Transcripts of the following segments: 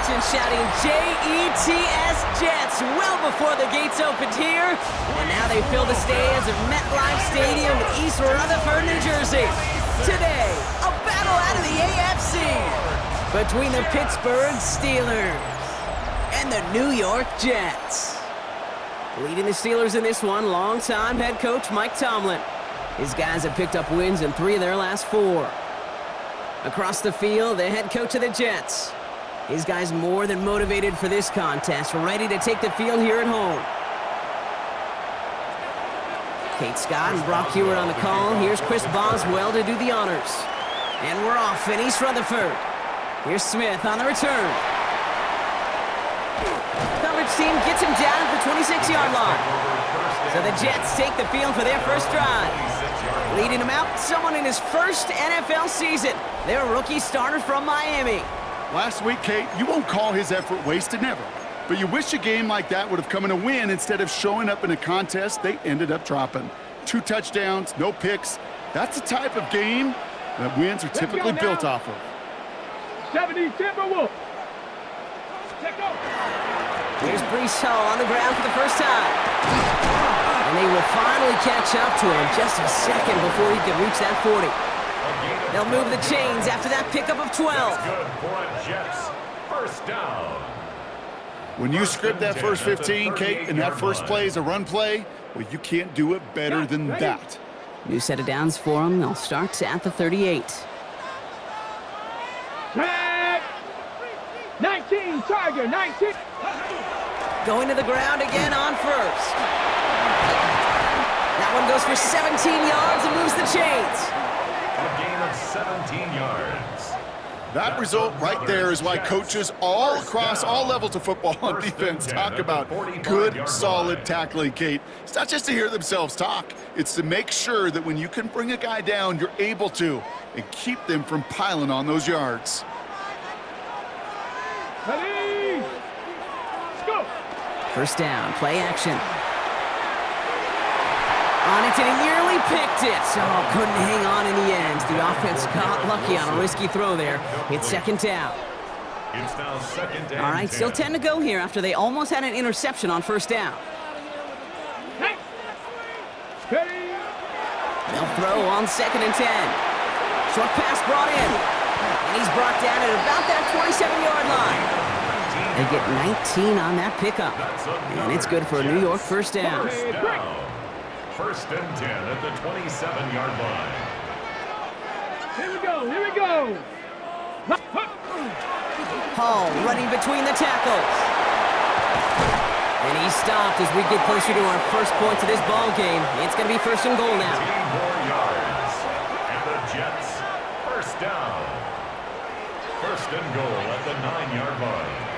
section shouting J-E-T-S Jets well before the gates opened here. And now they fill the stands at MetLife Stadium in East Rutherford, New Jersey. Today, a battle out of the AFC between the Pittsburgh Steelers and the New York Jets. Leading the Steelers in this one, longtime head coach Mike Tomlin. His guys have picked up wins in 3 of their last 4. Across the field, the head coach of the Jets. His guys more than motivated for this contest, ready to take the field here at home. Kate Scott and Brock Hewitt on the call. Here's Chris Boswell to do the honors. And we're off in East Rutherford. Here's Smith on the return. Coverage team gets him down at the 26-yard line. So the Jets take the field for their first drive. Leading him out, someone in his first NFL season. Their rookie starter from Miami. Last week, Kate, you won't call his effort wasted, never. But you wish a game like that would have come in a win instead of showing up in a contest they ended up dropping. 2 touchdowns, no picks. That's the type of game that wins are typically built off of. 70 Timberwolves. Check out. Here's Breece Hall on the ground for the first time. And they will finally catch up to him just a second before he can reach that 40. They'll move the chains after that pickup of 12. Good for a Jets. First down. When you script that first 15, Kate, and that first play is a run play, well, you can't do it better than that. New set of downs for them. They'll start at the 38. Tag. 19, Tiger, 19. Going to the ground again on first. That one goes for 17 yards and moves the chains. A gain of 17 yards. That result right there is why coaches all across all levels of football and defense talk about good, solid tackling, Kate. It's not just to hear themselves talk. It's to make sure that when you can bring a guy down, you're able to, and keep them from piling on those yards. Ready? Let's go. First down, play action. On it, and he nearly picked it. Oh, couldn't hang on in the end. The offense got lucky on a risky throw there. It's second down. It's now second down. All right, still 10 to go here after they almost had an interception on first down. Hey. Ready? They'll throw on second and 10. Short pass brought in. And he's brought down at about that 27-yard line. They get 19 on that pickup. And it's good for a New York first down. First and 10 at the 27-yard line. Here we go, here we go. Hall running between the tackles. And he stopped as we get closer to our first point of this ball game. It's going to be first and goal now. 15 more yards. And the Jets, first down. First and goal at the 9-yard line.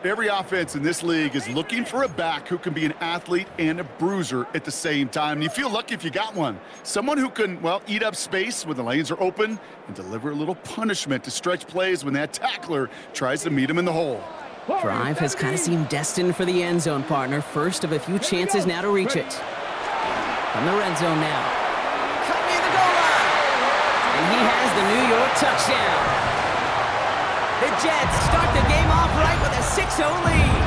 Every offense in this league is looking for a back who can be an athlete and a bruiser at the same time. And you feel lucky if you got one. Someone who can, well, eat up space when the lanes are open and deliver a little punishment to stretch plays when that tackler tries to meet him in the hole. Drive has kind of seemed destined for the end zone, partner. First of a few chances now to reach it. From the red zone now. Cut near the goal line. And he has the New York touchdown. The Jets start the game off right with a 6-0 lead.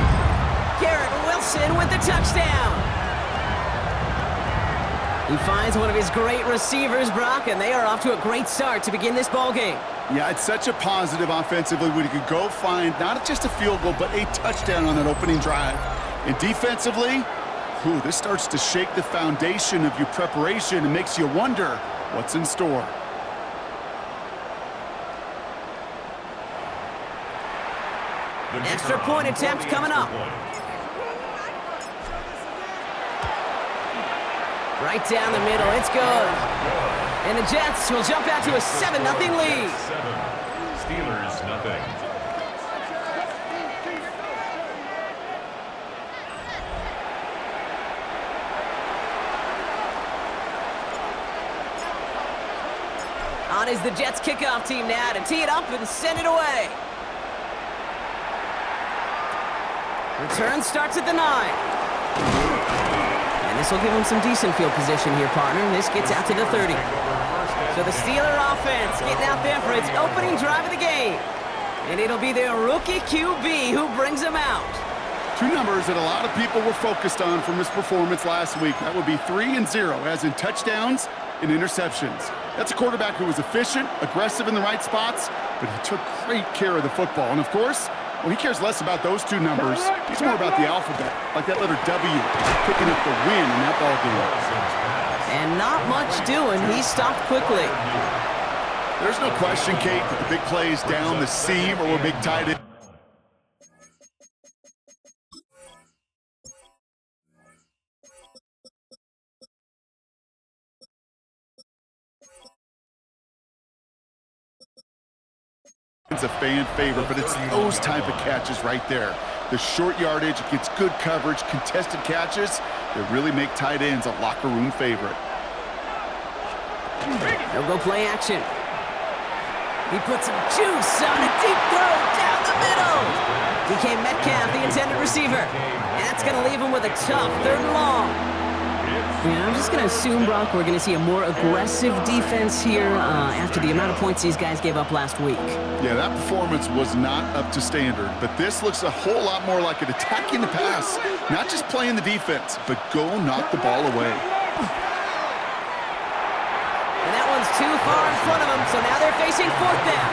Garrett Wilson with the touchdown. He finds one of his great receivers, Brock, and they are off to a great start to begin this ball game. Yeah, it's such a positive offensively when you could go find not just a field goal, but a touchdown on that opening drive. And defensively, this starts to shake the foundation of your preparation and makes you wonder what's in store. Extra point attempt coming up. Right down the middle, it's good. And the Jets will jump out to a 7-0 lead. 7. Steelers, nothing. On is the Jets kickoff team now to tee it up and send it away. Return starts at the 9. And this will give him some decent field position here, partner. This gets out to the 30. So the Steeler offense getting out there for its opening drive of the game. And it'll be their rookie QB who brings them out. Two numbers that a lot of people were focused on from his performance last week. That would be 3 and 0, as in touchdowns and interceptions. That's a quarterback who was efficient, aggressive in the right spots, but he took great care of the football. And of course, well, he cares less about those two numbers. It's more about the alphabet, like that letter W, picking up the win in that ball game. And not much doing. He stopped quickly. There's no question, Kate, that the big plays down the seam or were big tight end. It's a fan favorite, but it's those type of catches right there. The short yardage, it gets good coverage, contested catches that really make tight ends a locker room favorite. They'll go play action. He puts some juice on a deep throw down the middle. DK Metcalf, the intended receiver. And that's going to leave him with a tough 3rd and long. Yeah, I'm just going to assume, Brock, we're going to see a more aggressive defense here after the amount of points these guys gave up last week. Yeah, that performance was not up to standard, but this looks a whole lot more like an attacking the pass. Not just playing the defense, but go knock the ball away. And that one's too far in front of them, so now they're facing 4th down.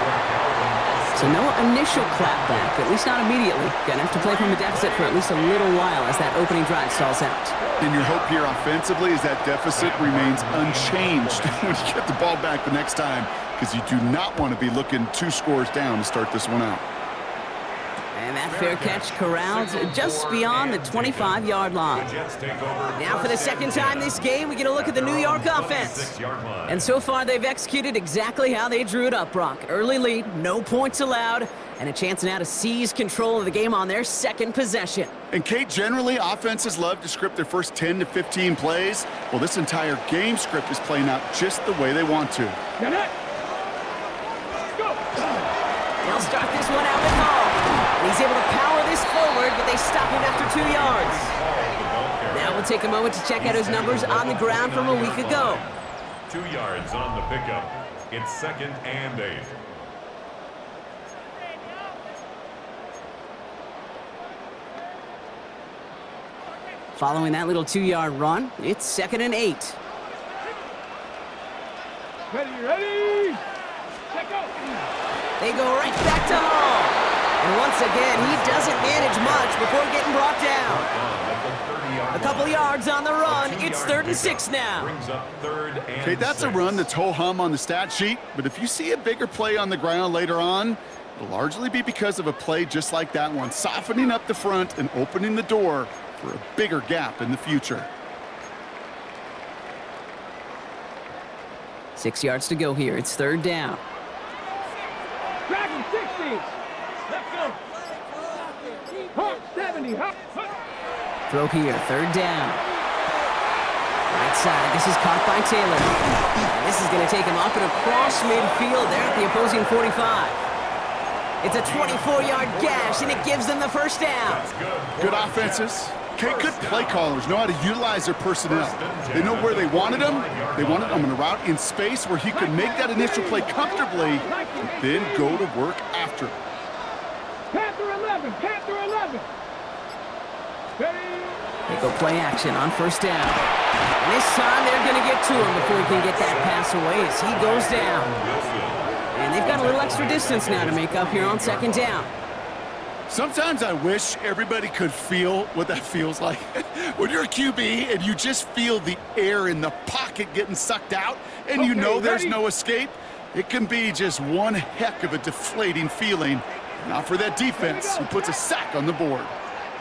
So no initial clapback, at least not immediately. Gonna have to play from a deficit for at least a little while as that opening drive stalls out. And your hope here offensively is that deficit remains unchanged when you get the ball back the next time, because you do not want to be looking 2 scores down to start this one out. And that fair catch corralled just beyond the 25-yard line. Now for the second time this game, we get a look at the New York offense. And so far, they've executed exactly how they drew it up, Brock. Early lead, no points allowed, and a chance now to seize control of the game on their second possession. And Kate, generally, offenses love to script their first 10 to 15 plays. Well, this entire game script is playing out just the way they want to. Get it. Go. They'll start this one out with Hall. And he's able to power this forward, but they stop him after 2 yards. Now we'll take a moment to check out his numbers on the ground from a week ago. 2 yards on the pickup. It's 2nd and 8. Following that little 2-yard run, it's 2nd and 8. Ready. Check out. They go right back to Hall. And once again, he doesn't manage much before getting brought down. A couple yards on the run. It's 3rd and 6 now. Okay, that's a run that's ho-hum on the stat sheet, but if you see a bigger play on the ground later on, it'll largely be because of a play just like that one, softening up the front and opening the door for a bigger gap in the future. 6 yards to go here. It's 3rd down. Dragon 60. Let's go. Hawk 70. Hawk. Throw here, 3rd down. Right side, this is caught by Taylor. And this is going to take him up and across midfield there at the opposing 45. It's a 24-yard gash, and it gives them the 1st down. Good offenses. Okay, good play callers know how to utilize their personnel. They know where they wanted him. They wanted him in a route in space where he could make that initial play comfortably, and then go to work after. Panther 11. Panther 11. Ready. They go play action on 1st down. And this time they're going to get to him before he can get that pass away as he goes down. And they've got a little extra distance now to make up here on 2nd down. Sometimes I wish everybody could feel what that feels like. When you're a QB and you just feel the air in the pocket getting sucked out and you know there's no escape, it can be just one heck of a deflating feeling. Now for that defense, who puts a sack on the board.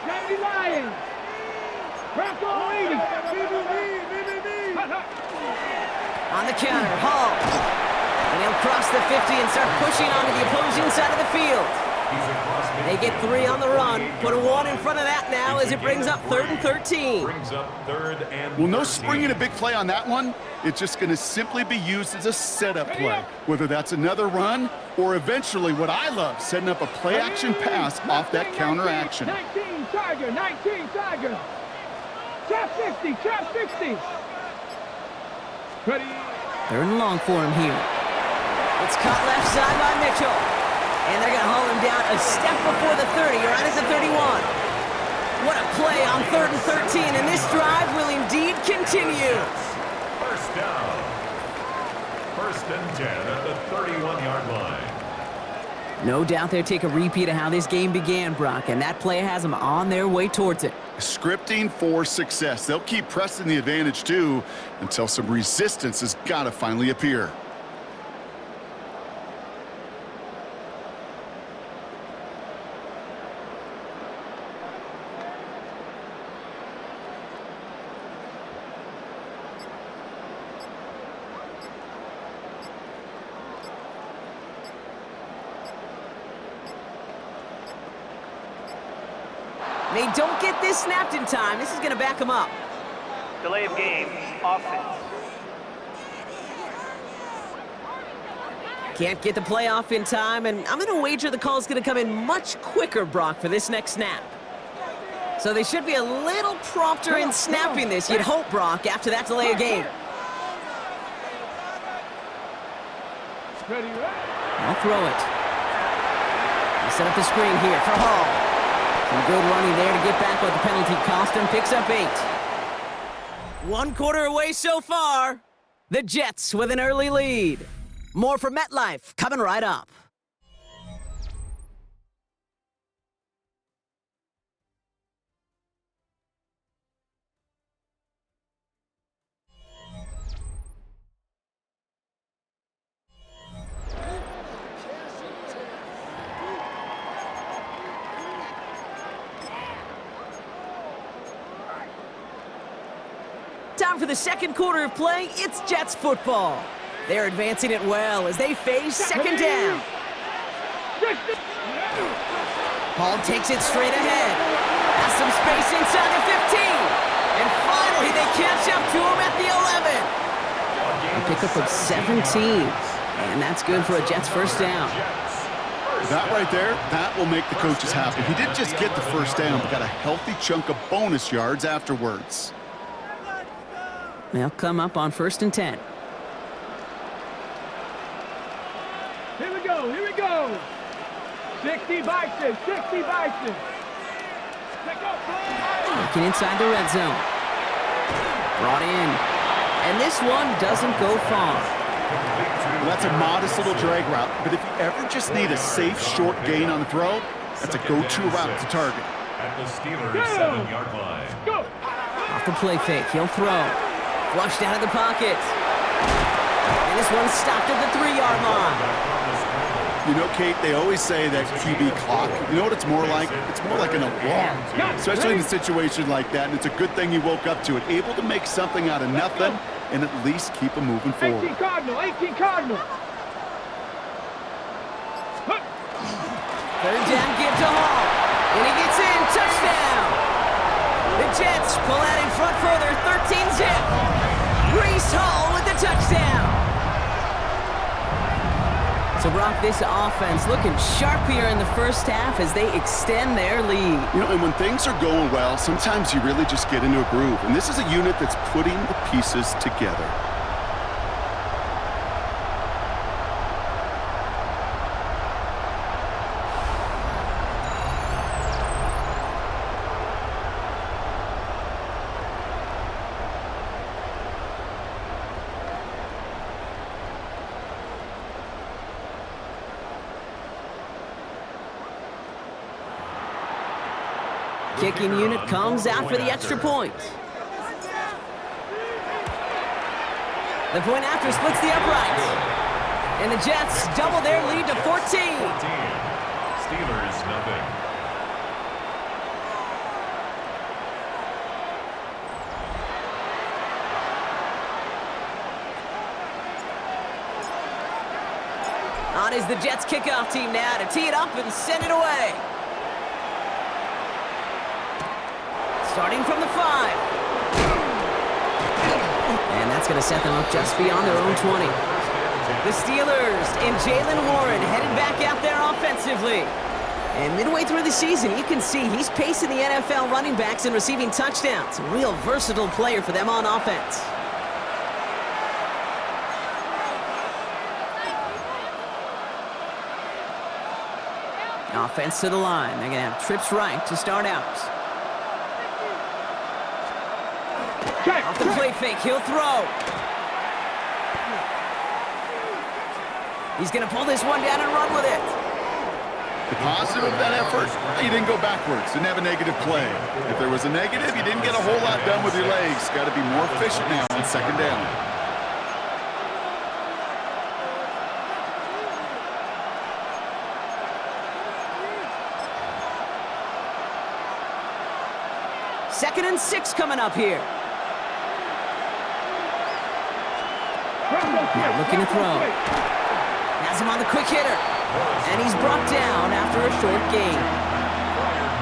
Miami Lions. Bronco 80. On the counter, Hall. And he'll cross the 50 and start pushing onto the opposing side of the field. They get 3 on the run. Put a 1 in front of that now as it brings up 3rd and 13. Well, no springing a big play on that one. It's just going to simply be used as a setup play, whether that's another run or eventually what I love, setting up a play-action pass off that counter action. 19 Tiger. 19 Tiger. Trap 60. Trap 60. Ready. Third and long for him here. It's caught left side by Mitchell. And they're going to haul him down a step before the 30, right at the 31. What a play on 3rd and 13, and this drive will indeed continue. First down. 1st and 10 at the 31-yard line. No doubt they'll take a repeat of how this game began, Brock, and that play has them on their way towards it. Scripting for success. They'll keep pressing the advantage, too, until some resistance has got to finally appear. They don't get this snapped in time. This is going to back them up. Delay of game, offense. Can't get the play off in time, and I'm going to wager the call is going to come in much quicker, Brock, for this next snap. So they should be a little prompter in snapping this, you'd hope, Brock, after that delay of game. They'll throw it. They set up the screen here for Hall. Some good running there to get back what the penalty cost him. Picks up 8. 1 quarter away so far. The Jets with an early lead. More for MetLife coming right up. Time for the 2nd quarter of play. It's Jets football. They're advancing it well as they face 2nd down. Hall takes it straight ahead. Has some space inside the 15. And finally they catch up to him at the 11. A pickup of 17. And that's good for a Jets 1st down. That right there, that will make the coaches happy. He didn't just get the 1st down, but got a healthy chunk of bonus yards afterwards. They'll come up on 1st and 10. Here we go, here we go. 60 Bison, 60 Bison. Looking inside the red zone. Brought in. And this one doesn't go far. Well, that's a modest little drag route, but if you ever just need a safe, short gain on the throw, that's a go-to route to target. At the Steelers' 7-yard line. Go. Off the play fake, he'll throw. Flushed out of the pocket. And this one's stopped at the 3-yard line. You know, Kate, they always say that QB clock, you know what it's more like? It's more like an alarm, especially in a situation like that, and it's a good thing you woke up to it, able to make something out of nothing and at least keep them moving forward. 18 Cardinal, 18 Cardinal. 3rd down, give to Hall. And he gets in, touchdown. The Jets pull out in front further, 13-zip. Breece Hall with the touchdown. So, Brock, this offense looking sharp here in the 1st half as they extend their lead. You know, and when things are going well, sometimes you really just get into a groove. And this is a unit that's putting the pieces together. Kicking unit comes out for the extra point. The point after splits the upright. And the Jets double their lead to 14. Steelers, nothing. On is the Jets kickoff team now to tee it up and send it away. Starting from the 5. And that's going to set them up just beyond their own 20. The Steelers and Jaylen Warren headed back out there offensively. And midway through the season, you can see he's pacing the NFL running backs and receiving touchdowns. A real versatile player for them on offense. Offense to the line. They're going to have trips right to start out. Off the play fake, he'll throw. He's going to pull this one down and run with it. The positive of that effort, you didn't go backwards, didn't have a negative play. If there was a negative, you didn't get a whole lot done with your legs. Got to be more efficient now on second down. Second and 6 coming up here. Now looking to throw. Has him on the quick hitter. And he's brought down after a short gain.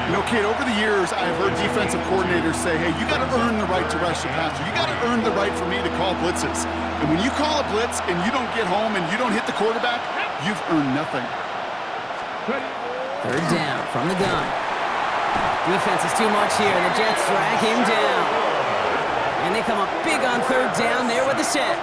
You know, kid, over the years, I've heard defensive coordinators say, hey, you got to earn the right to rush the passer. You got to earn the right for me to call blitzes. And when you call a blitz and you don't get home and you don't hit the quarterback, you've earned nothing. Third down from the gun. Defense is too much here. The Jets drag him down. And they come up big on third down there with the set.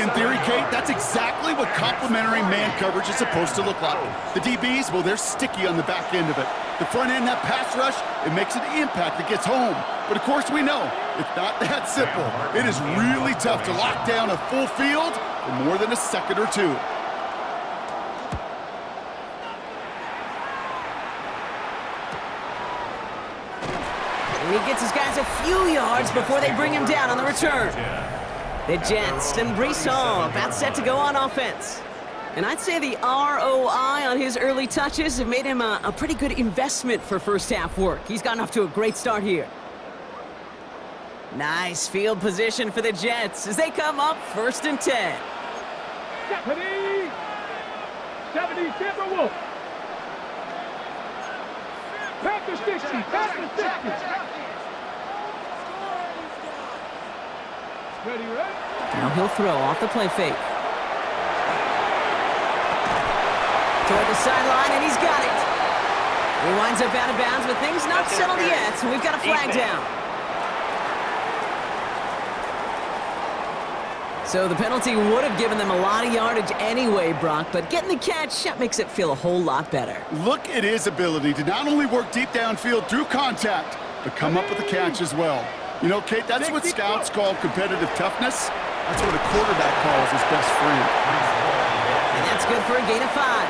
In theory, Kate, that's exactly what complementary man coverage is supposed to look like. The DBs, well, they're sticky on the back end of it. The front end, that pass rush, it makes an impact that gets home. But of course we know, it's not that simple. It is really tough to lock down a full field for more than a second or two. And he gets his guys a few yards before they bring him down on the return. The Jets and Breece Hall about set to go on offense. And I'd say the ROI on his early touches have made him a pretty good investment for first half work. He's gotten off to a great start here. Nice field position for the Jets as they come up 1st and 10. 70, Timberwolf. Back to 60, back to 60. Ready? Now he'll throw off the play fake. Toward the sideline, and he's got it. He winds up out of bounds, but things not settled yet, so we've got a flag down. So the penalty would have given them a lot of yardage anyway, Brock, but getting the catch, that makes it feel a whole lot better. Look at his ability to not only work deep downfield through contact, but come up with a catch as well. You know, Kate, that's what scouts call competitive toughness. That's what a quarterback calls his best friend. And that's good for a gain of 5.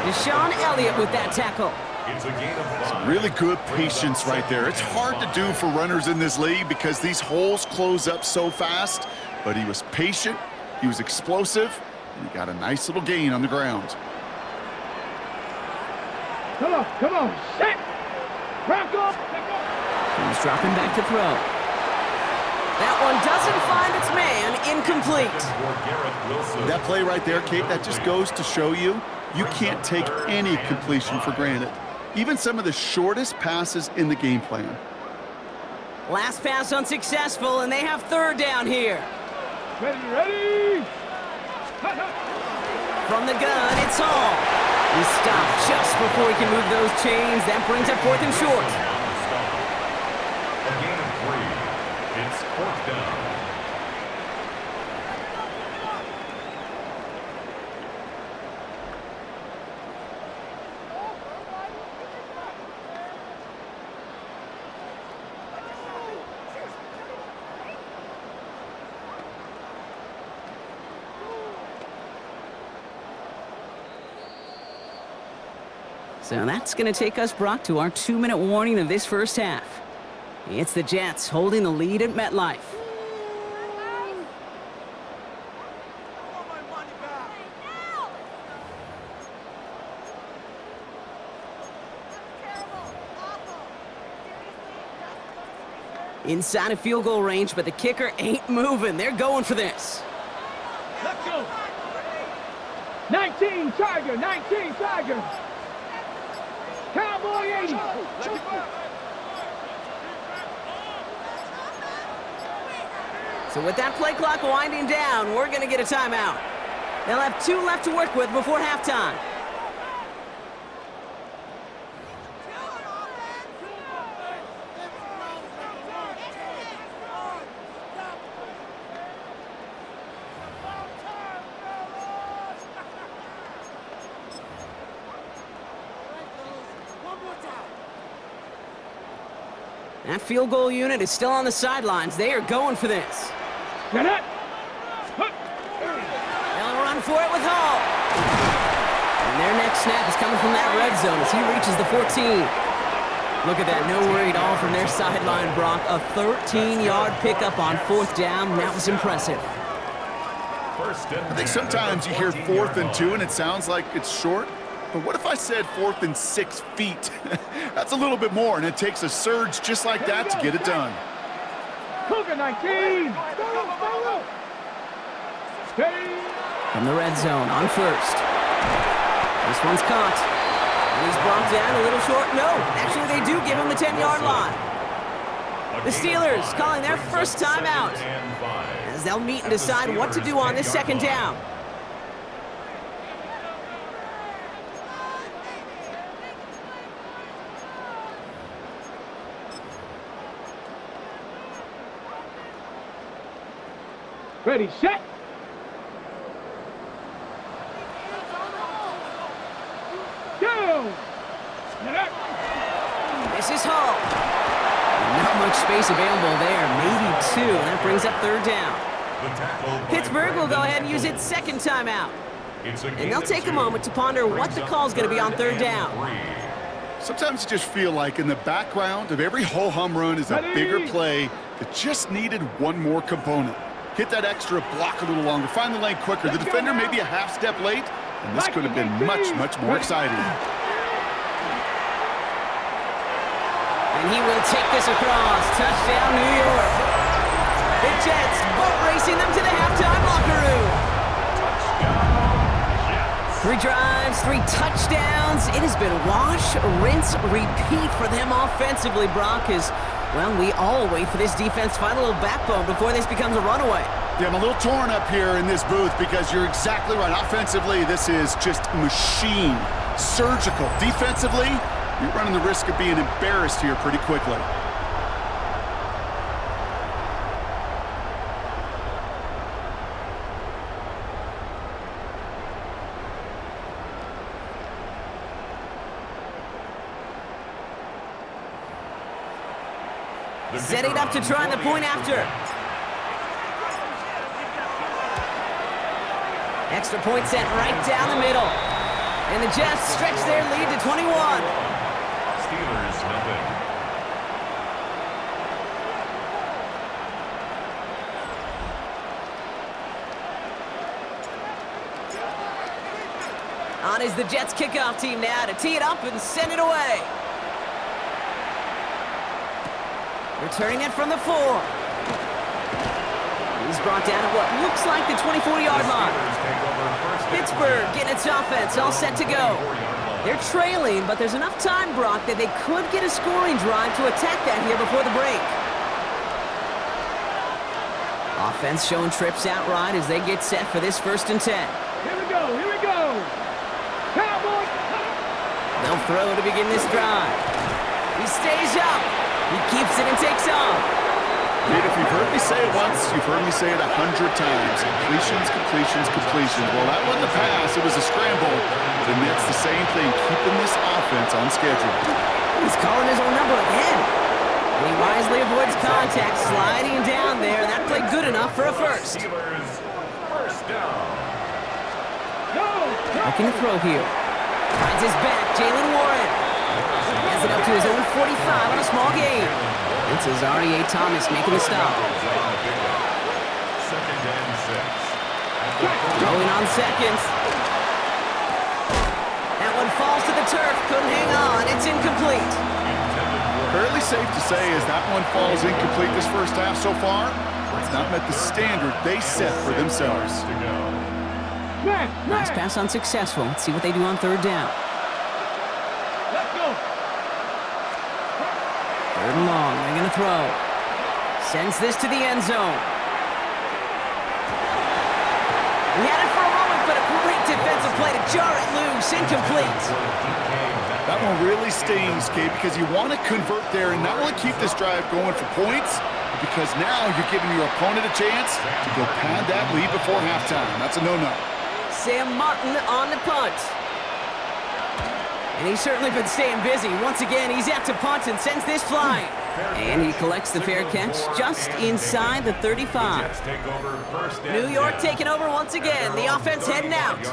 Deshaun Elliott with that tackle. It's a gain of 5. Really good patience right there. It's hard to do for runners in this league because these holes close up so fast. But he was patient, he was explosive, and he got a nice little gain on the ground. Come on, set! Rock up! He's dropping back to throw. That one doesn't find its man, incomplete. That play right there, Kate, that just goes to show you, you can't take any completion for granted. Even some of the shortest passes in the game plan. Last pass unsuccessful, and they have third down here. Ready? From the gun, it's Hall. He stopped just before he can move those chains. That brings up 4th and short. A gain of 3. It's 4th down. So that's going to take us, Brock, to our 2-minute warning of this first half. It's the Jets holding the lead at MetLife. Inside of field goal range, but the kicker ain't moving. They're going for this. Let's go. 19 Tiger. Cowboy 80. So with that play clock winding down, we're going to get a timeout. They'll have 2 left to work with before halftime. That field goal unit is still on the sidelines. They are going for this. Get it. They'll run for it with Hall. And their next snap is coming from that red zone as he reaches the 14. Look at that, no worry at all from their sideline, Brock. A 13-yard pickup on 4th down. That was impressive. I think sometimes you hear 4th and 2 and it sounds like it's short. But what if I said 4th and 6 feet? That's a little bit more, and it takes a surge just like that to get it done. Cougar 19. From the red zone on 1st. This one's caught. And he's brought down a little short. No, actually they do give him the 10-yard line. The Steelers calling their first timeout as they'll meet and decide what to do on this 2nd down. Ready, set. Go. This is Hall. Not much space available there, maybe 2, and that brings up 3rd down. Pittsburgh will go ahead and use its 2nd timeout. And they'll take a moment to ponder what the call is going to be on 3rd down. Sometimes you just feel like in the background of every ho-hum run is a bigger play that just needed one more component. Hit that extra block a little longer, find the lane quicker. The defender may be a half step late, and this could have been much, much more exciting. And he will take this across. Touchdown, New York. The Jets boat racing them to the halftime locker room. 3 drives, 3 touchdowns. It has been wash, rinse, repeat for them offensively, Brock, as, well, we all wait for this defense to find a little backbone before this becomes a runaway. Yeah, I'm a little torn up here in this booth because you're exactly right. Offensively, this is just machine, surgical. Defensively, you're running the risk of being embarrassed here pretty quickly. Setting up to try the point after. Extra point sent right down the middle. And the Jets stretch their lead to 21. Steelers nothing. On is the Jets kickoff team now to tee it up and send it away. Returning it from the 4. He's brought down at what looks like the 24-yard line. Pittsburgh getting its offense all set to go. They're trailing, but there's enough time, Brock, that they could get a scoring drive to attack that here before the break. Offense showing trips outright as they get set for this 1st and 10. Here we go, here we go. Cowboys. They'll throw to begin this drive. He stays up. He keeps it and takes off. Pete, if you've heard me say it once, you've heard me say it 100 times. Completions, completions, completions. Well, that wasn't a pass. It was a scramble. And that's the same thing, keeping this offense on schedule. He's calling his own number again. And he wisely avoids contact, sliding down there. And that played good enough for a first. Steelers first down. Looking to throw here. Finds his back, Jalen Warren. Has it up to his own 45 on a small gain. It's Azareye'h Thomas making the stop. 2nd and 6. Rolling on seconds. That one falls to the turf. Couldn't hang on. It's incomplete. Fairly safe to say as that one falls incomplete this first half so far, it's not met the standard they set for themselves. Nice pass unsuccessful. Let's see what they do on 3rd down. Let's go. 3rd and long. They're going to throw. Sends this to the end zone. He had it for a moment, but a great defensive play to jar it loose. Incomplete. That one really stings, Kate, because you want to convert there and not only keep this drive going for points, because now you're giving your opponent a chance to go pad that lead before halftime. That's a no-no. Sam Martin on the punt. And he's certainly been staying busy. Once again, he's out to punt and sends this flying. And he collects the fair catch just inside the 35. New York taking over once again. The offense heading out.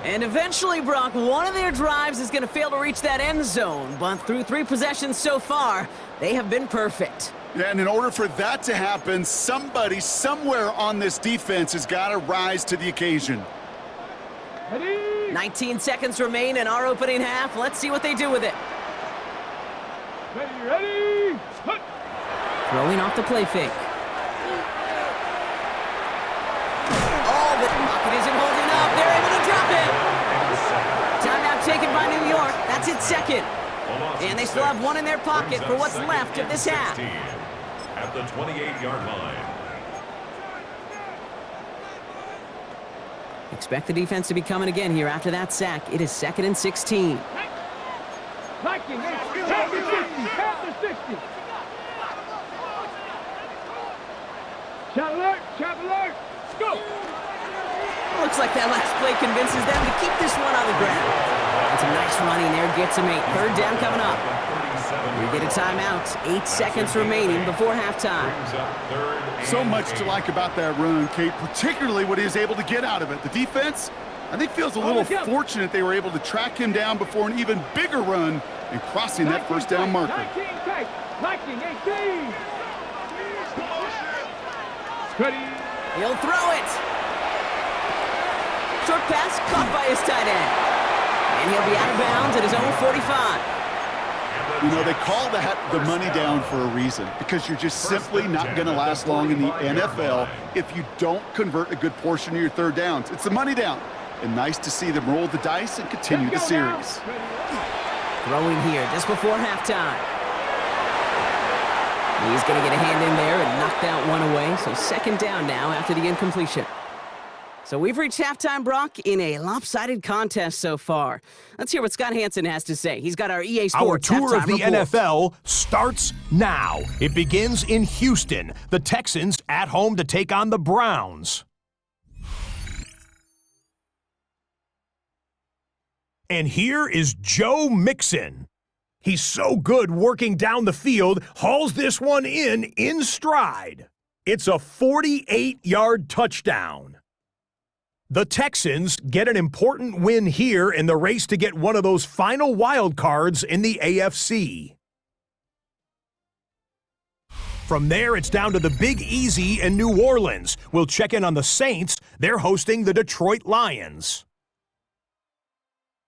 And eventually, Brock, one of their drives is going to fail to reach that end zone. But through 3 possessions so far, they have been perfect. Yeah, and in order for that to happen, somebody somewhere on this defense has got to rise to the occasion. Ready? 19 seconds remain in our opening half. Let's see what they do with it. Ready? Hut. Throwing off the play fake. Oh, the pocket isn't holding up. They're able to drop it. Timeout taken by New York. That's its second. And they still have one in their pocket for what's left of this half. At the 28-yard line. Expect the defense to be coming again here after that sack. It is 2nd and 16. Viking, tap the 60. Shot alert, go! Looks like that last play convinces them to keep this one on the ground. And some nice running there gets them 8. 3rd down coming up. We get a timeout. 8 seconds remaining before halftime. So much to like about that run, Kate, particularly what he was able to get out of it. The defense, I think, feels a little fortunate they were able to track him down before an even bigger run and crossing that 1st down marker. 19 take, Viking 18. Ready? He'll throw it. Short pass caught by his tight end. And he'll be out of bounds at his own 45. You know, they call that the money down for a reason, because you're just simply not going to last long in the NFL if you don't convert a good portion of your 3rd downs. It's the money down. And nice to see them roll the dice and continue the series. Throwing here just before halftime. He's going to get a hand in there and knock that one away. So 2nd down now after the incompletion. So we've reached halftime, Brock, in a lopsided contest so far. Let's hear what Scott Hansen has to say. He's got our EA Sports Our tour of the report. NFL starts now. It begins in Houston. The Texans at home to take on the Browns. And here is Joe Mixon. He's so good working down the field, hauls this one in stride. It's a 48-yard touchdown. The Texans get an important win here in the race to get one of those final wild cards in the AFC. From there, it's down to the Big Easy in New Orleans. We'll check in on the Saints. They're hosting the Detroit Lions.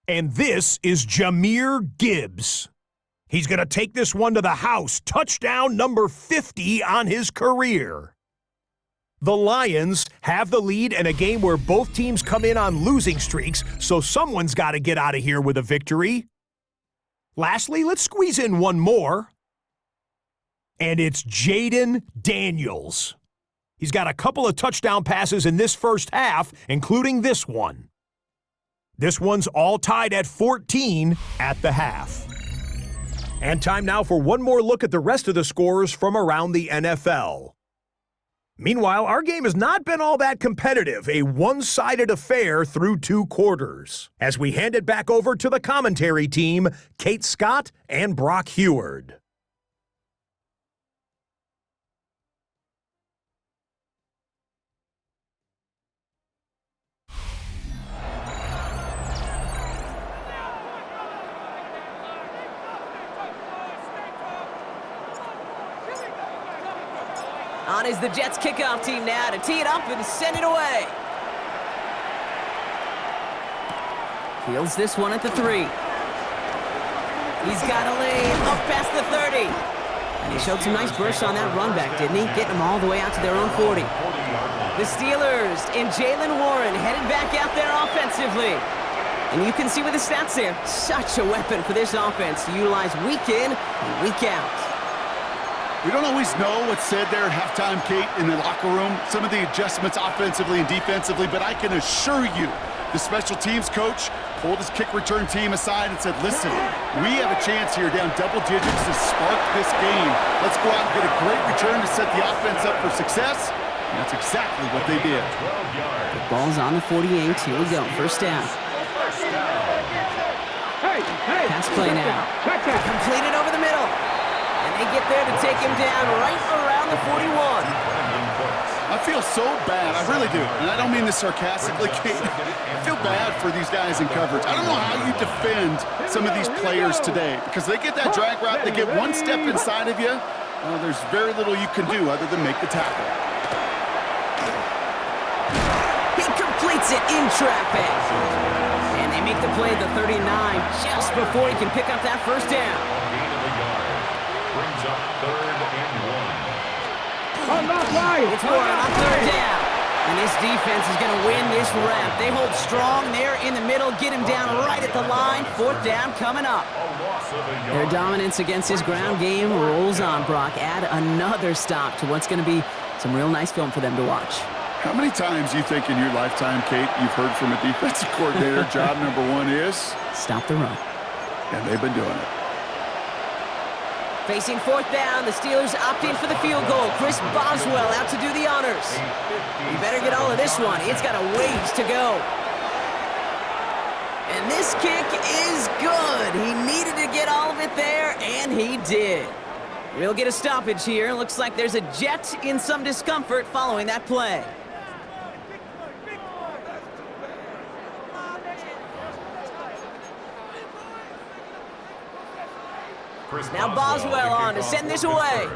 And this is Jahmyr Gibbs. He's going to take this one to the house. Touchdown number 50 on his career. The Lions have the lead in a game where both teams come in on losing streaks, so someone's got to get out of here with a victory. Lastly, let's squeeze in one more. And it's Jayden Daniels. He's got a couple of touchdown passes in this first half, including this one. This one's all tied at 14 at the half. And time now for one more look at the rest of the scores from around the NFL. Meanwhile, our game has not been all that competitive, a one-sided affair through 2 quarters. As we hand it back over to the commentary team, Kate Scott and Brock Heward. On is the Jets kickoff team now to tee it up and send it away. Fields this one at the 3. He's got a lane up past the 30. And he showed some nice bursts on that run back, didn't he? Getting them all the way out to their own 40. The Steelers and Jaylen Warren headed back out there offensively. And you can see with the stats there, such a weapon for this offense to utilize week in and week out. We don't always know what's said there at halftime, Kate, in the locker room. Some of the adjustments offensively and defensively, but I can assure you the special teams coach pulled his kick return team aside and said, listen, we have a chance here down double digits to spark this game. Let's go out and get a great return to set the offense up for success. And that's exactly what they did. The ball's on the 48. Here we go. 1st down. Hey, Pass play now. check that. Completed over the middle. And they get there to take him down right around the 41. I feel so bad, I really do, and I don't mean this sarcastically, Kate. I feel bad for these guys in coverage. I don't know how you defend some of these players today, because they get that drag route, they get one step inside of you, there's very little you can do other than make the tackle. He completes it in traffic. And they make the play at the 39 just before he can pick up that first down. Gain of a yard. Brings up 3rd and 1. It's Warren on 3rd down. And this defense is going to win this rep. They hold strong there in the middle, get him down right at the line. 4th down coming up. Their dominance against his ground game rolls on, Brock. Add another stop to what's going to be some real nice film for them to watch. How many times do you think in your lifetime, Kate, you've heard from a defensive coordinator, job number 1 is? Stop the run. And they've been doing it. Facing 4th down, the Steelers opting for the field goal. Chris Boswell out to do the honors. You better get all of this one. It's got a ways to go. And this kick is good. He needed to get all of it there, and he did. We'll get a stoppage here. Looks like there's a Jet in some discomfort following that play. Now Boswell on to send this away.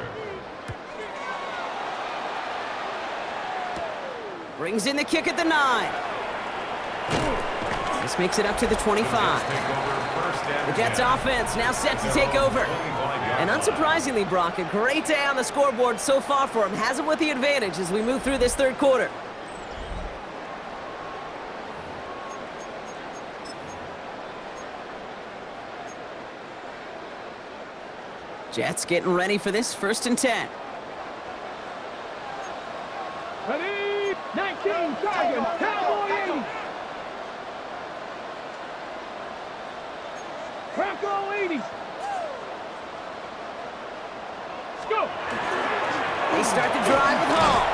Brings in the kick at the 9. This makes it up to the 25. The Jets offense now set to take over. And unsurprisingly, Brock, a great day on the scoreboard so far for him. Has him with the advantage as we move through this 3rd quarter. Jets getting ready for this 1st and 10. Ready? 19 seconds. Cowboy 80. Crackle 80. Let's go. They start the drive with Hall.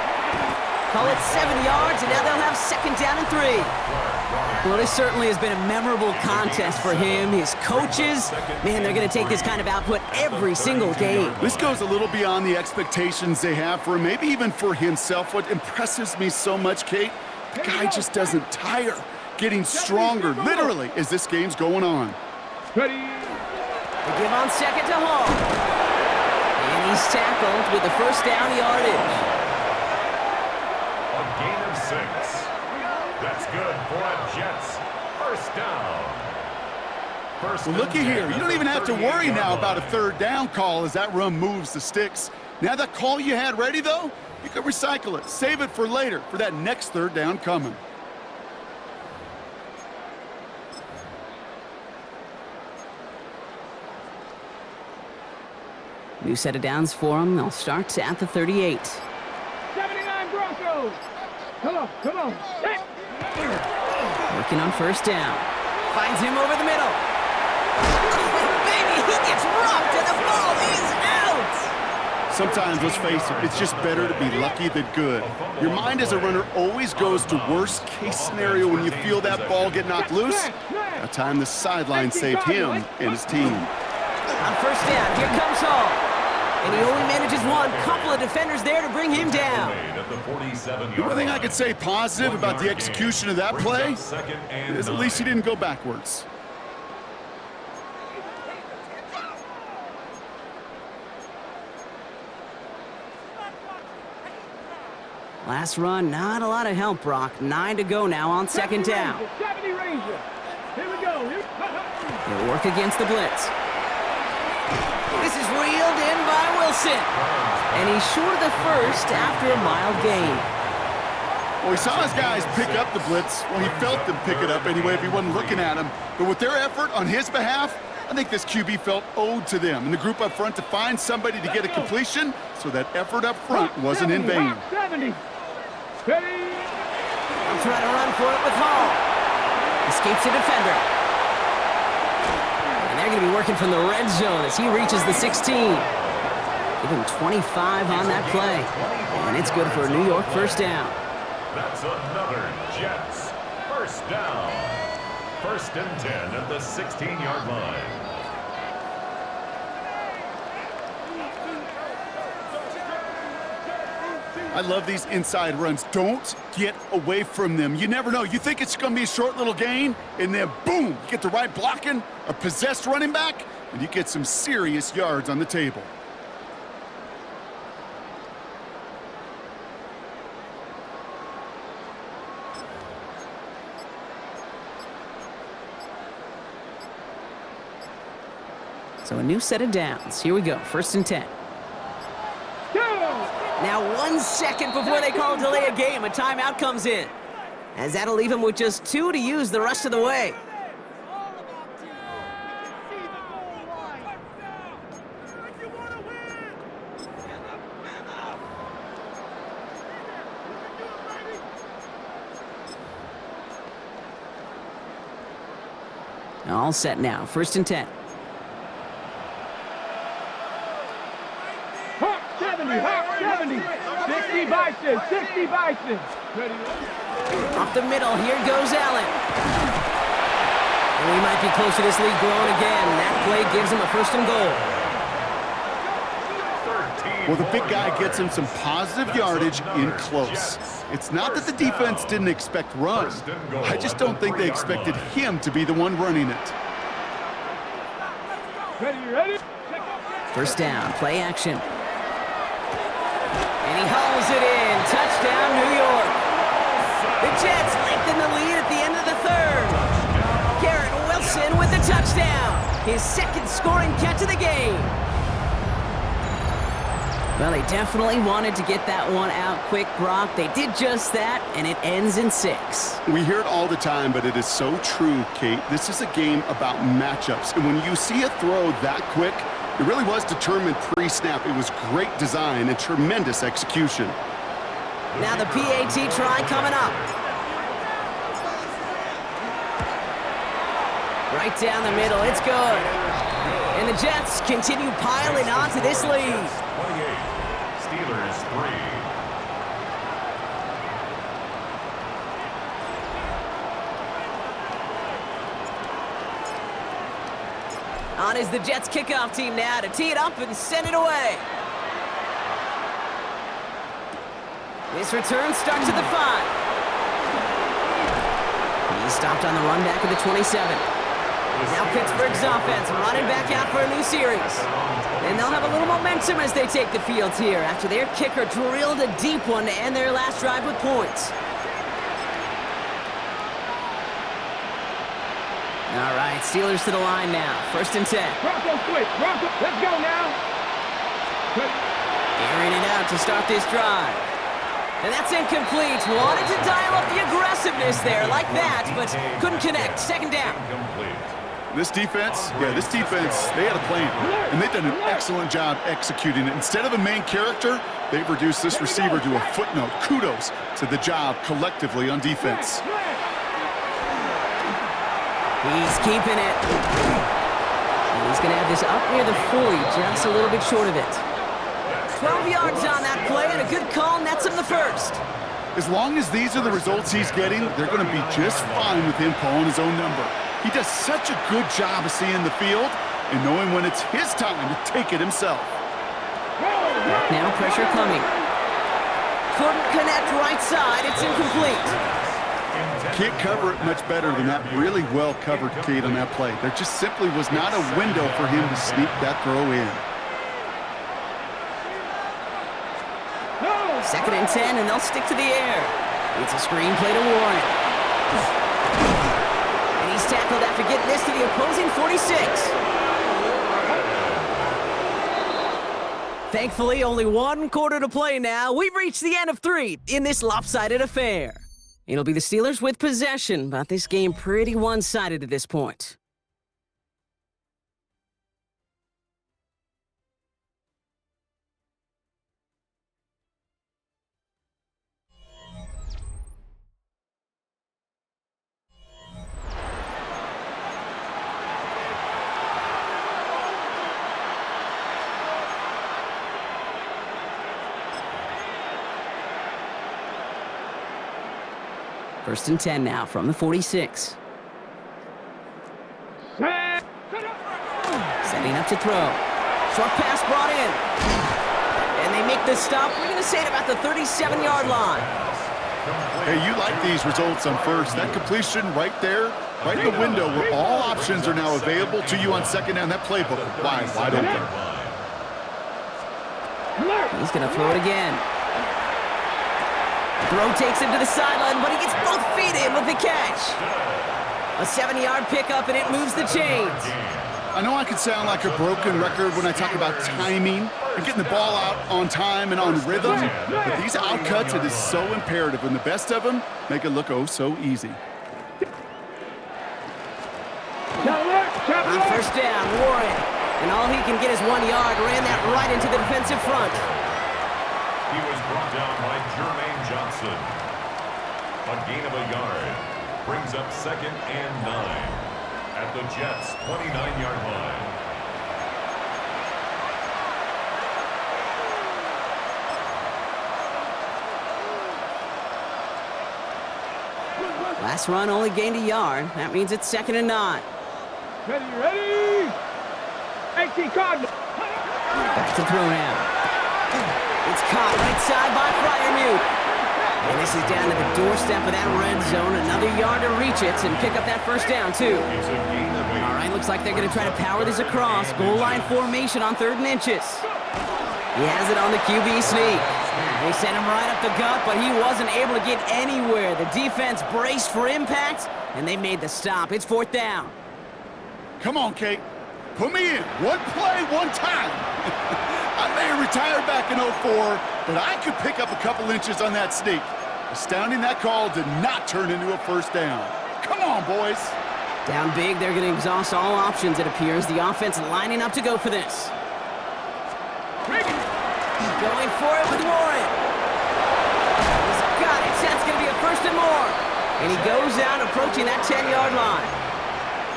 Call it 7 yards, and now they'll have 2nd down and 3. Well, this certainly has been a memorable contest for him. His coaches, man, they're going to take this kind of output every single game. This goes a little beyond the expectations they have for him, maybe even for himself. What impresses me so much, Kate, the guy just doesn't tire, getting stronger, literally, as this game's going on. Ready? They give on 2nd to Hall. And he's tackled with the 1st down yardage. A gain of 6. That's good for a Jets 1st down. Well, looky here. You don't even have to worry now about a 3rd down call as that run moves the sticks. Now that call you had ready, though, you can recycle it. Save it for later, for that next 3rd down coming. New set of downs for them. They'll start at the 38. 79 Broncos. Come on, come on. Hey. Working on 1st down. Finds him over the middle. Oh, baby, he gets rocked and the ball is out. Sometimes, let's face it, it's just better to be lucky than good. Your mind as a runner always goes to worst case scenario when you feel that ball get knocked loose. That time the sideline saved him and his team. On 1st down, here comes Hall. And he only manages one. Couple of defenders there to bring him down. The one thing I could say positive about the execution of that play is at least he didn't go backwards. Last run, not a lot of help, Brock. 9 to go now on 2nd down. 70 Ranger. Here we go. They'll work against the blitz. This is reeled in by Wilson. And he's short of the 1st after a mild gain. Well, he saw his guys pick up the blitz. Well, he felt them pick it up anyway if he wasn't looking at him. But with their effort on his behalf, I think this QB felt owed to them and the group up front to find somebody to get a completion, so that effort up front wasn't in vain. 70. Ready? He'll try to run for it with Hall. Escapes a defender. And they're going to be working from the red zone as he reaches the 16. Give him 25 on that play. And it's good for a New York 1st down. That's another Jets 1st down. 1st and 10 at the 16-yard line. I love these inside runs. Don't get away from them. You never know. You think it's going to be a short little gain, and then boom, you get the right blocking, a possessed running back, and you get some serious yards on the table. So a new set of downs. Here we go, 1st and 10. Now 1 second before they call delay a game, a timeout comes in. As that'll leave him with just 2 to use the rest of the way. All set now, 1st and 10. Hawk 70, Hawk 70. 60 Bison, 60 Bison. Up the middle, here goes Allen. And we might be close to this lead growing again. That play gives him a 1st and goal. Well, the big guy gets him some positive yardage in close. It's not that the defense didn't expect run. I just don't think they expected him to be the one running it. Ready? 1st down, play action. And he hauls it in. Touchdown, New York. The Jets lengthen the lead at the end of the 3rd. Garrett Wilson with the touchdown. His 2nd scoring catch of the game. Well, they definitely wanted to get that one out quick, Brock. They did just that, and it ends in 6. We hear it all the time, but it is so true, Kate. This is a game about matchups. And when you see a throw that quick, it really was determined pre-snap. It was great design and tremendous execution. Now the PAT try coming up. Right down the middle, it's good. And the Jets continue piling on to this lead. 28, Steelers 3. On is the Jets kickoff team now to tee it up and send it away. This return starts at the 5. He's stopped on the run back at the 27. Now Pittsburgh's offense running back out for a new series. And they'll have a little momentum as they take the field here after their kicker drilled a deep one to end their last drive with points. All right, Steelers to the line now. 1st and 10. Bronco switch, Bronco, let's go now. Airing it out to start this drive. And that's incomplete. Wanted to dial up the aggressiveness there like that, but couldn't connect. 2nd down. This defense, they had a plan, and they've done an excellent job executing it. Instead of a main character, they've reduced this receiver to a footnote. Kudos to the job collectively on defense. He's keeping it. And he's going to have this up near the 40, just a little bit short of it. 12 yards on that play, and a good call nets him the 1st. As long as these are the results he's getting, they're going to be just fine with him calling his own number. He does such a good job of seeing the field and knowing when it's his time to take it himself. Now pressure coming. Couldn't connect right side. It's incomplete. Can't cover it much better than that really well-covered Kate on that play. There just simply was not a window for him to sneak that throw in. 2nd and 10, and they'll stick to the air. It's a screen play to Warren. And he's tackled after getting this to the opposing 46. Thankfully, only 1 quarter to play now. We've reached the end of 3 in this lopsided affair. It'll be the Steelers with possession, but this game pretty one-sided at this point. First and 10 now from the 46. Setting up to throw. Short pass brought in. And they make this stop. We're going to say it about the 37-yard line. Hey, you like these results on first. That completion right there, right in the window where all options are now available to you on second down. That playbook wide open. He's going to throw it again. Throw takes him to the sideline, but he gets both feet in with the catch. A 7-yard pickup, and it moves the chains. I know I can sound like a broken record when I talk about timing and getting the ball out on time and on rhythm, but these outcuts, it is so imperative, and the best of them make it look oh so easy. On first down, Warren, and all he can get is 1 yard, ran that right into the defensive front. He was brought down by Jermaine Johnson. A gain of a yard brings up 2nd and 9 at the Jets' 29-yard line. Last run only gained a yard. That means it's 2nd and 9. Ready? 18 Cardinals. Back to throw now. It's caught right side by Freiermuth. And this is down to the doorstep of that red zone. Another yard to reach it and pick up that first down, too. All right, looks like they're going to try to power this across. Goal line formation on 3rd and inches. He has it on the QB sneak. They sent him right up the gut, but he wasn't able to get anywhere. The defense braced for impact, and they made the stop. It's 4th down. Come on, Kate. Put me in. One play, one time. I may have retired back in 04, but I could pick up a couple inches on that sneak. Astounding that call did not turn into a first down. Come on, boys. Down big, they're going to exhaust all options, it appears. The offense lining up to go for this. Going for it with Warren. He's got it. That's going to be a 1st and more. And he goes out approaching that 10-yard line.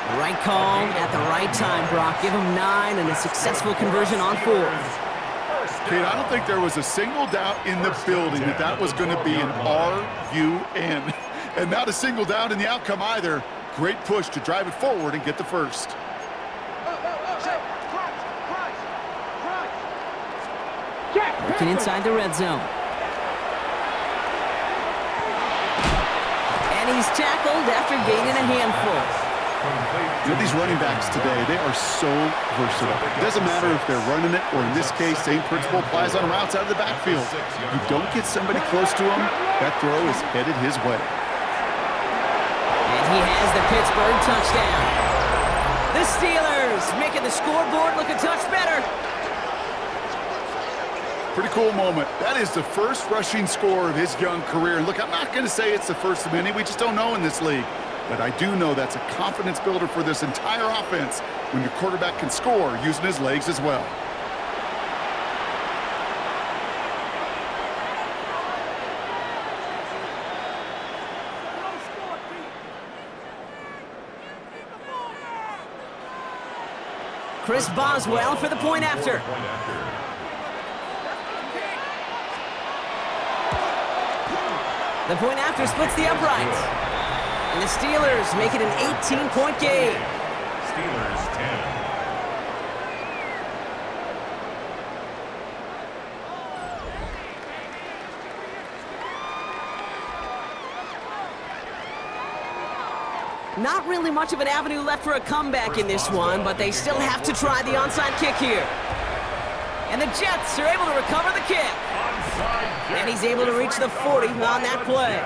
The right call at the right time, Brock. Give him 9 and a successful conversion on 4th. Kate, I don't think there was a single doubt in the building that that was going to be an RUN. And not a single doubt in the outcome either. Great push to drive it forward and get the first. Working inside the red zone. And he's tackled after gaining a handful. You know, these running backs today, they are so versatile. It doesn't matter if they're running it, or in this case, same principle applies on routes out of the backfield. You don't get somebody close to him, that throw is headed his way. And he has the Pittsburgh touchdown. The Steelers making the scoreboard look a touch better. Pretty cool moment. That is the first rushing score of his young career. And look, I'm not going to say it's the first of many. We just don't know in this league. But I do know that's a confidence builder for this entire offense when your quarterback can score using his legs as well. Chris Boswell for the point after. The point after splits the uprights. And the Steelers make it an 18-point game. Steelers 10. Not really much of an avenue left for a comeback in this one, but they still have to try the onside kick here. And the Jets are able to recover the kick. And he's able to reach the 40 on that play.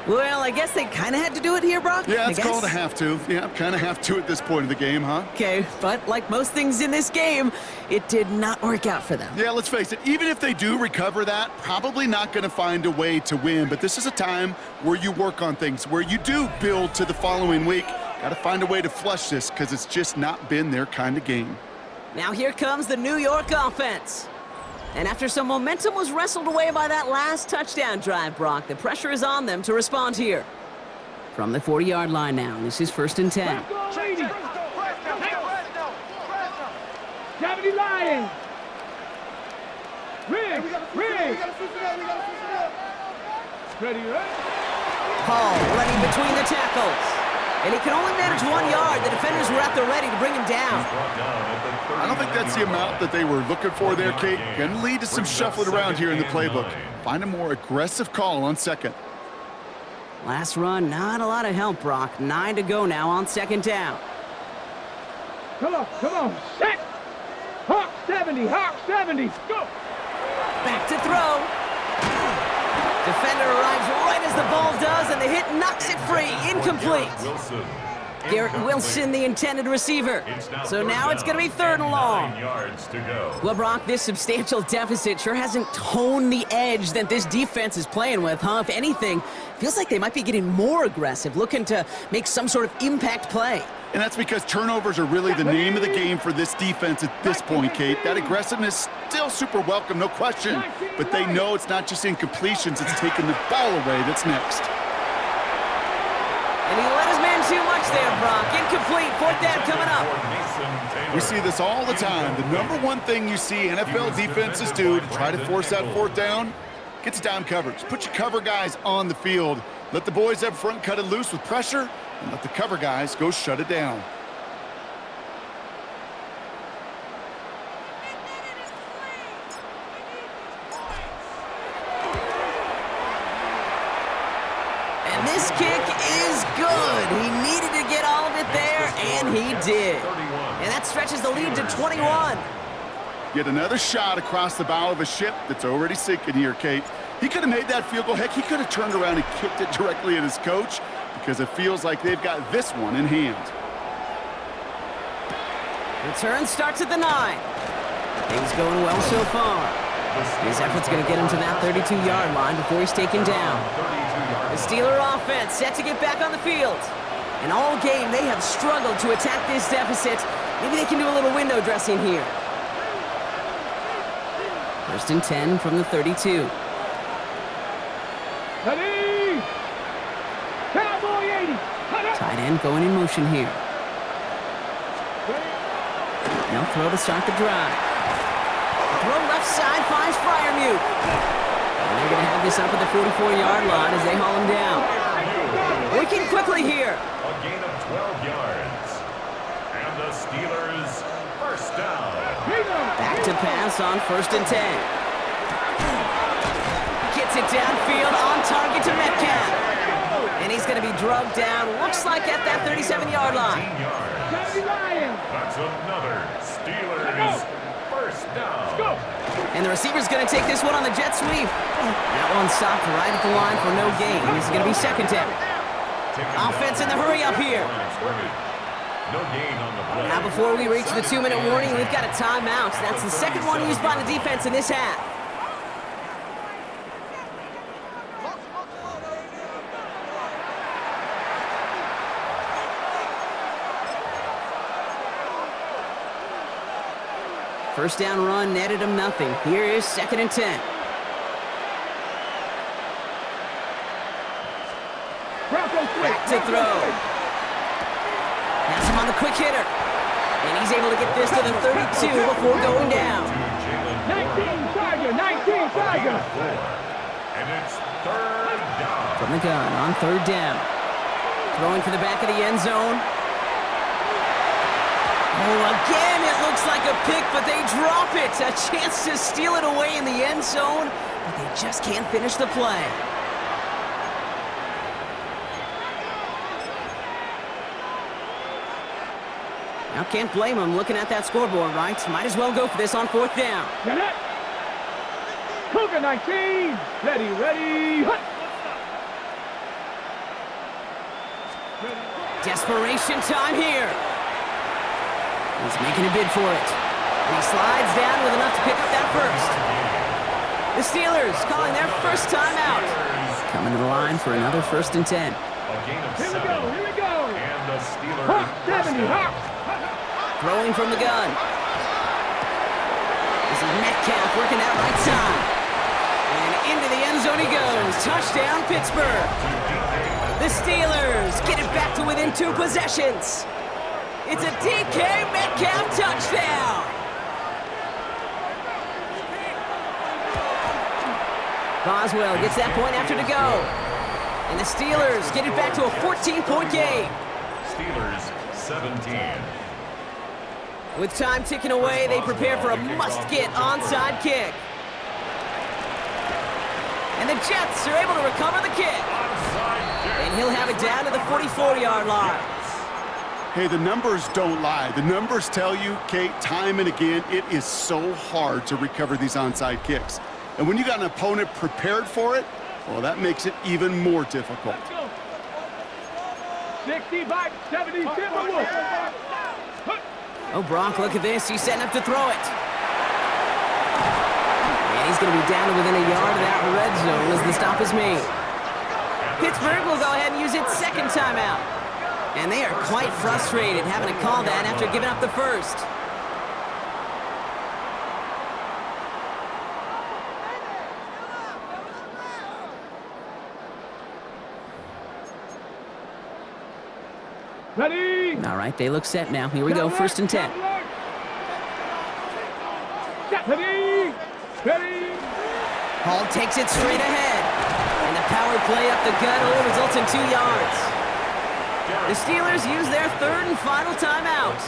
Well, I guess they kind of had to do it here, Brock. Yeah, it's called a have to. Yeah, kind of have to at this point of the game, huh? Okay, but like most things in this game, it did not work out for them. Yeah, let's face it, even if they do recover that, probably not going to find a way to win. But this is a time where you work on things, where you do build to the following week. Got to find a way to flush this because it's just not been their kind of game. Now here comes the New York offense. And after some momentum was wrestled away by that last touchdown drive, Brock, the pressure is on them to respond here. From the 40-yard line now, this is 1st and 10. Gravity Lions. Riggs. Ready? Hall running between the tackles. And he can only manage 1 yard. The defenders were at the ready to bring him down. I don't think that's the amount that they were looking for there, Kate. Going to lead to some shuffling around here in the playbook. Find a more aggressive call on second. Last run, not a lot of help, Brock. 9 to go now on second down. Come on, set! Hawk 70, go! Back to throw. Defender arrives right as the ball does, and the hit knocks it free. Incomplete. Garrett Wilson, the intended receiver. So now it's going to be 3rd and long. Well, Brock, this substantial deficit sure hasn't toned the edge that this defense is playing with, huh? If anything, feels like they might be getting more aggressive, looking to make some sort of impact play. And that's because turnovers are really the name of the game for this defense at this point, Kate. That aggressiveness still super welcome, no question. But they know it's not just incompletions, it's taking the ball away that's next. And he let his man too much there, Brock. Incomplete. 4th down coming up. We see this all the time. The number one thing you see NFL defenses do to try to force that 4th down, gets down coverage. Put your cover guys on the field. Let the boys up front cut it loose with pressure, and let the cover guys go shut it down. And this kick is good. He needed to get all of it there, and he did. And that stretches the lead to 21. Yet another shot across the bow of a ship that's already sinking here, Kate. He could have made that field goal. Heck, he could have turned around and kicked it directly at his coach, because it feels like they've got this one in hand. Return starts at the 9. Things going well so far. His effort's going to get him to that 32-yard line before he's taken down. The Steeler offense set to get back on the field. And all game, they have struggled to attack this deficit. Maybe they can do a little window dressing here. 1st and 10 from the 32. Ready! Cowboy 80! Tight end going in motion here. Now throw to start the drive. Throw left side finds Freiermuth. And they're going to have this up at the 44-yard line as they haul him down. Working quickly here. A gain of 12 yards. And the Steelers first down. Back to pass on 1st and 10. Gets it downfield on target to Metcalf. And he's going to be drugged down, looks like at that 37-yard line. That's another Steelers first down. And the receiver's going to take this one on the jet sweep. That one stopped right at the line for no gain. This is going to be 2nd down. Offense in the hurry up here. No gain on the play. Now before we reach the 2-minute warning, we've got a timeout. That's the 2nd one used by the defense in this half. First down run netted him nothing. Here is 2nd and 10. Back to throw. Has him on the quick hitter. And he's able to get this to the 32 before going down. 19 Tiger! And it's 3rd down. From the gun on 3rd down. Throwing for the back of the end zone. Oh, again, it looks like a pick, but they drop it. A chance to steal it away in the end zone, but they just can't finish the play. Now can't blame him looking at that scoreboard, right? Might as well go for this on 4th down. Get it! Cougar 19! Ready, hut! Desperation time here. He's making a bid for it. And he slides down with enough to pick up that first. The Steelers calling their first timeout. Coming to the line for another 1st and 10. A gain of Here 7. we go! And the Steelers Hawk 70, first down. Hawk! Throwing from the gun. This is Metcalf working that right side. And into the end zone he goes. Touchdown, Pittsburgh. The Steelers get it back to within 2 possessions. It's a DK Metcalf touchdown. Boswell gets that point after to go. And the Steelers get it back to a 14-point game. Steelers 17. With time ticking away, they prepare for a must-get onside kick. And the Jets are able to recover the kick. And he'll have it down to the 44-yard line. Hey, the numbers don't lie. The numbers tell you, Kate, time and again, it is so hard to recover these onside kicks. And when you got an opponent prepared for it, well, that makes it even more difficult. 65, 70, Oh, Brock, look at this. He's setting up to throw it. And he's going to be down to within a yard of that red zone as the stop is made. Pittsburgh will go ahead and use its second timeout. And they are quite frustrated having to call that after giving up the first. Ready? All right, they look set now. Here we go, 1st and 10. Ready? Ready? Hall takes it straight ahead. And the power play up the gut only results in 2 yards. The Steelers use their 3rd and final timeout,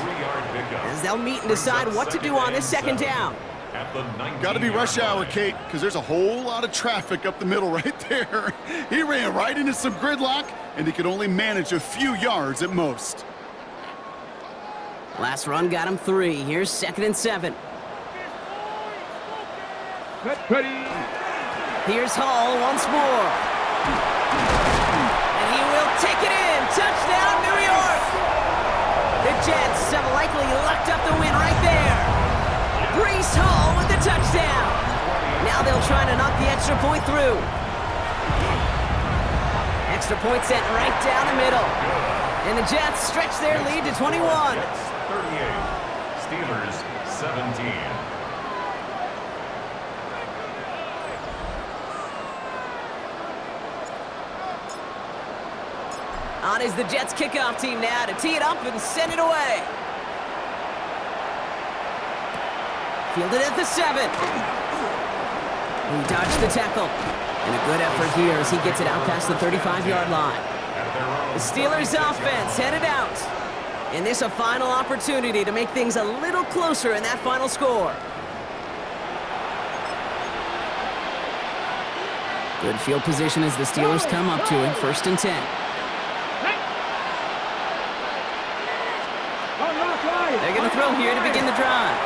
as they'll meet and decide what to do on this 2nd down. Got to be rush hour, Kate, because there's a whole lot of traffic up the middle right there. He ran right into some gridlock, and he could only manage a few yards at most. Last run got him 3. Here's 2nd and 7. Ready? Here's Hall once more. And he will take it in. Touchdown, New York! The Jets have likely locked up the win right there. Breece Hall with the touchdown. Now they'll try to knock the extra point through. Extra point sent right down the middle. And the Jets stretch their lead to 21. 38. Steelers 17. On is the Jets kickoff team now to tee it up and send it away. Fielded at the 7. He dodged the tackle. And a good effort here as he gets it out past the 35-yard line. The Steelers offense headed out. And this a final opportunity to make things a little closer in that final score. Good field position as the Steelers come up to it, 1st and 10. They're going to throw here to begin the drive.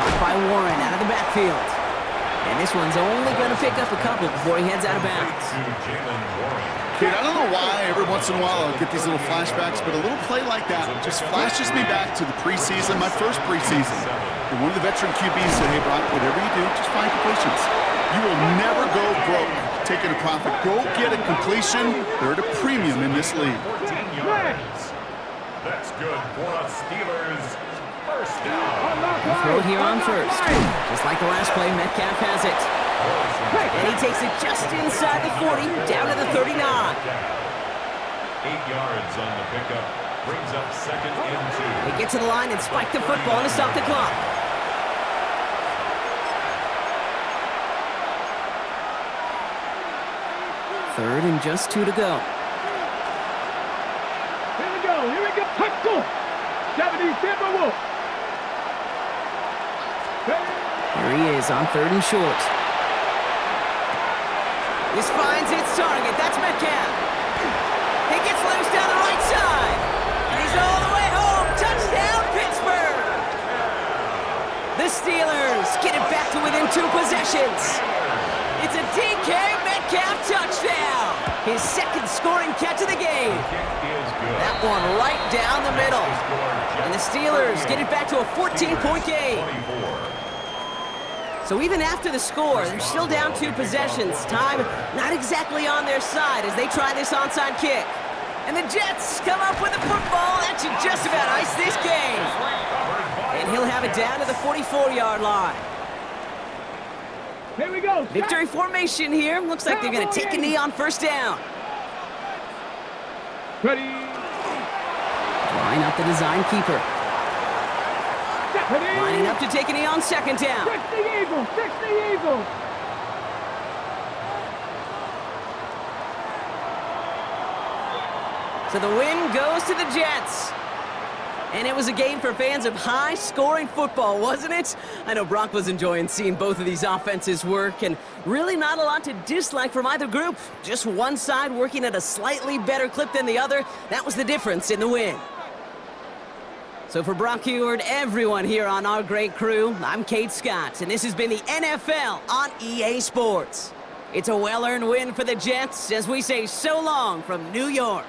Caught by Warren out of the backfield. And this one's only going to pick up a couple before he heads out of bounds. Kate, I don't know why every once in a while I'll get these little flashbacks, but a little play like that just flashes me back to the preseason, my first preseason. And one of the veteran QBs said, hey, Brock, whatever you do, just find completions. You will never go broke taking a profit. Go get a completion. They're at a premium in this league. 14 yards. That's good for the Steelers. First down. He'll throw it here on 1st. Just like the last play, Metcalf has it. And he takes it just inside the 40, down to the 39. 8 yards on the pickup. Brings up 2nd and 2. They get to the line and spike the football to stop the clock. Third and just 2 to go. Here we go. Let's go. 70, Timberwolf. Here he is on 3rd and short. This finds its target. That's Metcalf. He gets loose down the right side. And he's all the way home. Touchdown, Pittsburgh. The Steelers get it back to within 2 possessions. It's a DK Metcalf touchdown. His 2nd scoring catch of the game. That one right down the middle. And the Steelers get it back to a 14-point game. So even after the score, they're still down 2 possessions. Time not exactly on their side as they try this onside kick. And the Jets come up with a football that should just about ice this game. And he'll have it down to the 44-yard line. Here we go. Victory formation here. Looks like they're going to take a knee on 1st down. Ready. Line up the design keeper. Lining up to take a knee on 2nd down. 60 Eagles. 60 Eagles. So the win goes to the Jets. And it was a game for fans of high-scoring football, wasn't it? I know Brock was enjoying seeing both of these offenses work, and really not a lot to dislike from either group. Just one side working at a slightly better clip than the other. That was the difference in the win. So for Brock Huard, everyone here on our great crew, I'm Kate Scott, and this has been the NFL on EA Sports. It's a well-earned win for the Jets as we say so long from New York.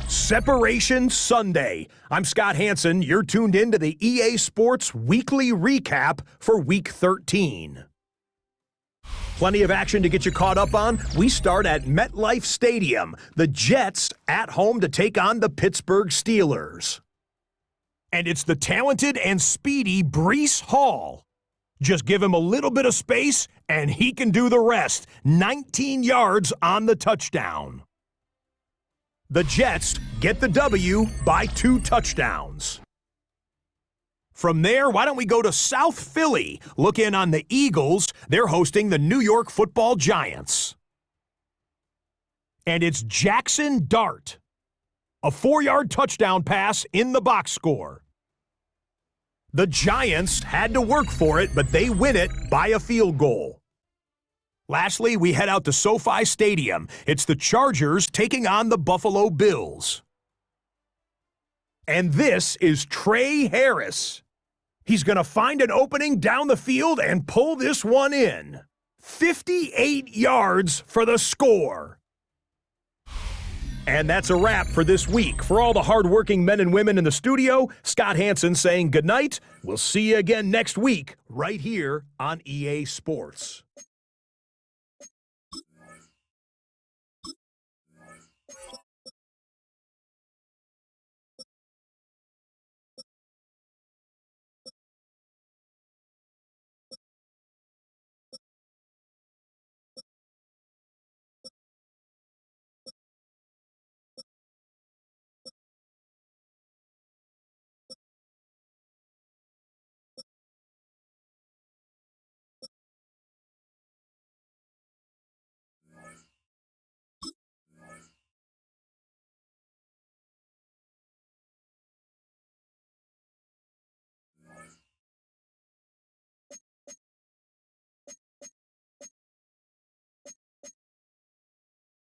Separation Sunday. I'm Scott Hansen. You're tuned in to the EA Sports Weekly Recap for Week 13. Plenty of action to get you caught up on. We start at MetLife Stadium. The Jets at home to take on the Pittsburgh Steelers. And it's the talented and speedy Breece Hall. Just give him a little bit of space, and he can do the rest. 19 yards on the touchdown. The Jets get the W by 2 touchdowns. From there, why don't we go to South Philly? Look in on the Eagles. They're hosting the New York Football Giants. And it's Jackson Dart. A 4-yard touchdown pass in the box score. The Giants had to work for it, but they win it by a field goal. Lastly, we head out to SoFi Stadium. It's the Chargers taking on the Buffalo Bills. And this is Trey Harris. He's going to find an opening down the field and pull this one in. 58 yards for the score. And that's a wrap for this week. For all the hardworking men and women in the studio, Scott Hansen saying goodnight. We'll see you again next week right here on EA Sports.